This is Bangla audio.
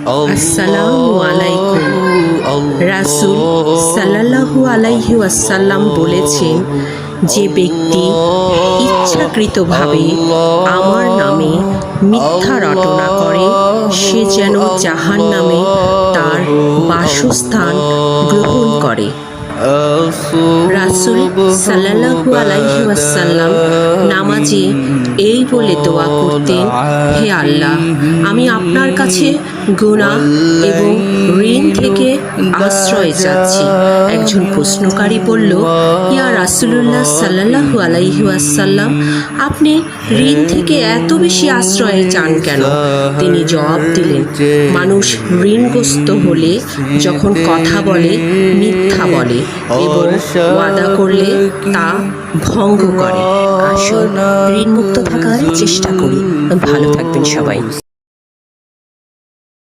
আসসালামু আলাইকুম। রাসূল সাল্লাল্লাহু আলাইহি ওয়াসাল্লাম বলেছেন, যে ব্যক্তি ইচ্ছাকৃতভাবে আমার নামে মিথ্যা রটনা করে সে যেন জাহান্নামে তার বাসস্থান গ্রহণ করে। রাসূল সাল্লাল্লাহু আলাইহি ওয়াসাল্লাম নামাজে এই বলে দোয়া করতেন, হে আল্লাহ, আমি আপনার কাছে গুনাহ এবং ঋণ থেকে আশ্রয় চাচ্ছি। একজন প্রশ্নকারী বলল, ইয়া রাসূলুল্লাহ সাল্লাল্লাহু আলাইহি ওয়াসাল্লাম, আপনি ঋণ থেকে এত বেশি আশ্রয় চান কেন? তিনি জবাব দিলেন, মানুষ ঋণগ্রস্ত হলে যখন কথা বলে মিথ্যা বলে এবং ওয়াদা করলে তা ভঙ্গ করে। আসুন ঋণমুক্ত থাকার চেষ্টা করি। ভালো থাকবেন সবাই।